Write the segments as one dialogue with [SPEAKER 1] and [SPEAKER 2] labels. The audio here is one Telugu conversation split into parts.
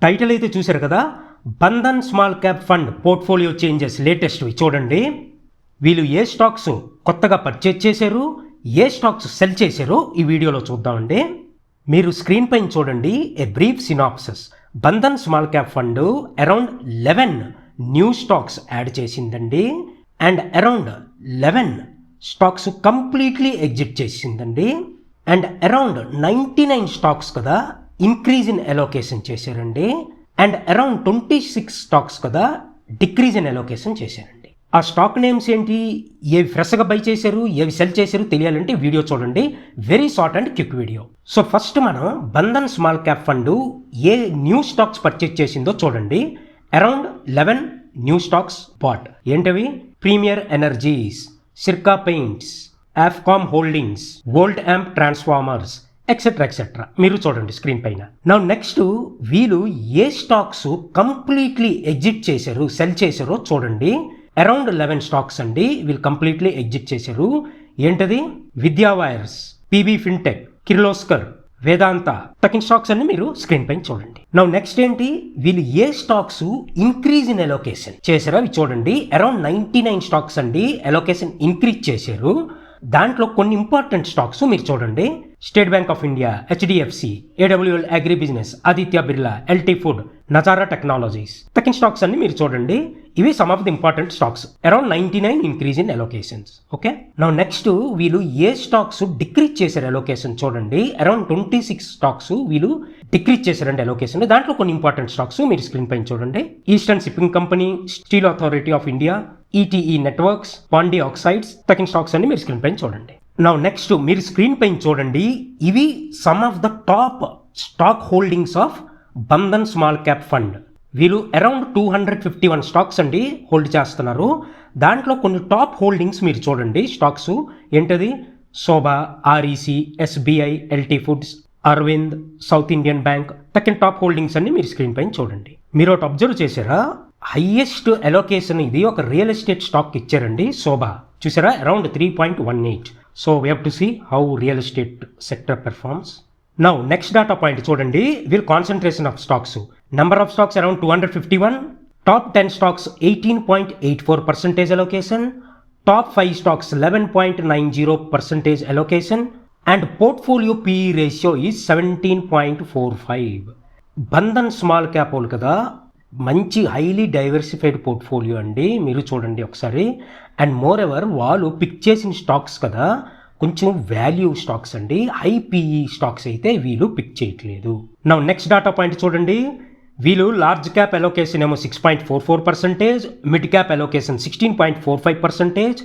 [SPEAKER 1] టైటిల్ అయితే చూశారు కదా, Bandhan small cap fund portfolio changes లేటెస్ట్వి చూడండి. వీళ్ళు ఏ స్టాక్స్ కొత్తగా పర్చేజ్ చేశారు, ఏ స్టాక్స్ సెల్ చేశారో ఈ వీడియోలో చూద్దామండి. మీరు స్క్రీన్ పైన చూడండి, a brief synopsis. Bandhan small cap fund around 11 new stocks add చేసిందండి, and around 11 stocks completely exit చేసిందండి, అండ్ అరౌండ్ 99 స్టాక్స్ కదా ఇంక్రీజ్ ఇన్ అలోకేషన్ చేశారండి, అండ్ అరౌండ్ 26 స్టాక్స్ కదా డిక్రీజ్ ఇన్ అలోకేషన్ చేశారండి. ఆ స్టాక్ నేమ్స్ ఏంటి, ఏవి ఫ్రెష్గా బై చేశారు, ఏవి సెల్ చేశారు తెలియాలంటే వీడియో చూడండి. Very short and quick video. So first మనం బంధన్ స్మాల్ క్యాప్ ఫండ్ ఏ న్యూ స్టాక్స్ పర్చేజ్ చేసిందో చూడండి. Around 11 new stocks bought. ఏంటవి? Premier Energies, Sirca Paints, Afcom Holdings, Volt Amp Transformers, etcetera etcetera. మీరు చూడండి స్క్రీన్ పైన. నా నెక్స్ట్ వీళ్ళు ఏ స్టాక్స్ కంప్లీట్లీ ఎగ్జిట్ చేశారు, సెల్ చేశారో చూడండి. అరౌండ్ 11 స్టాక్స్ అండి వీళ్ళు కంప్లీట్లీ ఎగ్జిట్ చేశారు. ఏంటది? విద్యా వైర్స్, పీబీ ఫిన్టెక్, కిర్లోస్కర్, వేదాంత, టకిన్ స్టాక్స్ అన్ని మీరు స్క్రీన్ పైన చూడండి. నా నెక్స్ట్ ఏంటి, వీళ్ళు ఏ స్టాక్స్ ఇంక్రీజ్ ఇన్ అలోకేషన్ చేశారో అవి చూడండి. అరౌండ్ 99 స్టాక్స్ అండి అలోకేషన్ ఇంక్రీజ్ చేశారు. దాంట్లో కొన్ని ఇంపార్టెంట్ స్టాక్స్ మీరు చూడండి. State bank of India, HDFC, AWL agri business, Aditya Birla, LT food, Nazara technologies, tuck in stocks అన్ని మీరు చూడండి. ఇవి some of the important stocks. Around 99 increase in అలోకేషన్స్. Okay, నా నెక్స్ట్ వీళ్ళు ఏ స్టాక్స్ డిక్రీజ్ చేశారు అలోకేషన్ చూడండి. అరౌండ్ 26 స్టాక్స్ వీళ్ళు డిక్రీజ్ చేశారండి అలోకేషన్. దాంట్లో కొన్ని ఇంపార్టెంట్ స్టాక్స్ మీరు స్క్రీన్ పైన చూడండి. Eastern Shipping Company, Steel Authority of India, ETE Networks, Pondy Oxides, టకిన్ స్టాక్స్ అన్ని మీరు స్క్రీన్ పైన చూడండి. నా నెక్స్ట్ మీరు స్క్రీన్ పైన చూడండి. ఇవి some of the top stock holdings of Bandhan small cap fund. వీళ్ళు అరౌండ్ 251 స్టాక్స్ అండి హోల్డ్ చేస్తున్నారు. దాంట్లో కొన్ని టాప్ హోల్డింగ్స్ మీరు చూడండి. స్టాక్స్ ఏంటది? Sobha, REC, SBI, LT Foods, Arvind, South Indian Bank, టకిన్ టాప్ హోల్డింగ్స్ అన్ని మీరు స్క్రీన్ పైన చూడండి. మీరు ఒకటి అబ్జర్వ్ చేశారా, హైయెస్ట్ అలోకేషన్ ఇది ఒక రియల్ ఎస్టేట్ స్టాక్ ఇచ్చారండి శోభా. చూసారా? Around 3.18. So we have to see how real estate sector performs. Now next data point చూడండి. వీల్ concentration of stocks. Number of stocks around 251. Top 10 stocks 18.84% allocation. Top 5 stocks 11.90% allocation. And portfolio PE ratio is 17.45. Bandhan small cap వాళ్ళు కదా, మంచి హైలీ డైవర్సిఫైడ్ పోర్ట్ఫోలియో అండి. మీరు చూడండి ఒకసారి. అండ్ మోర్ ఎవర్ వాళ్ళు పిక్ చేసిన స్టాక్స్ కదా కొంచెం వాల్యూ స్టాక్స్ అండి. హై PE స్టాక్స్ అయితే వీళ్ళు పిక్ చేయట్లేదు. నా నెక్స్ట్ డాటా పాయింట్ చూడండి. వీళ్ళు లార్జ్ క్యాప్ అలోకేషన్ ఏమో 6.44%, mid cap allocation 16.45%,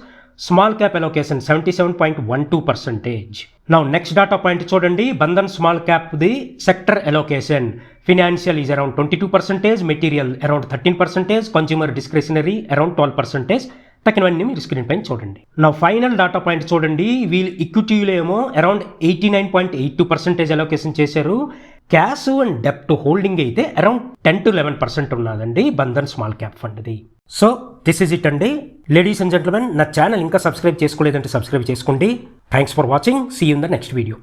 [SPEAKER 1] small cap allocation 77.12%. నా నెక్స్ట్ డాటా పాయింట్ చూడండి. బంధన్ స్మాల్ క్యాప్ది sector allocation. Financial is around 22%, material around 13%, consumer discretionary around 12%. తగినవన్నీ మీరు స్క్రీన్ పైన చూడండి. నా ఫైనల్ డాటా పాయింట్ చూడండి. వీళ్ళు ఈక్విటీలో ఏమో అరౌండ్ 89.82% అలోకేషన్ చేశారు. క్యాష్ అండ్ డెప్ట్ హోల్డింగ్ అయితే అరౌండ్ 10 to 11% ఉన్నదండి బంధన్ స్మాల్ క్యాప్ ఫండ్ది. సో దిస్ ఇస్ ఇట్ అండి. లేడీస్ అండ్ జెంట్మెన్, నా ఛానల్ ఇంకా సబ్స్క్రైబ్ చేసుకోలేదంటే సబ్స్క్రైబ్ చేసుకోండి. Thanks for watching. See you in the next video.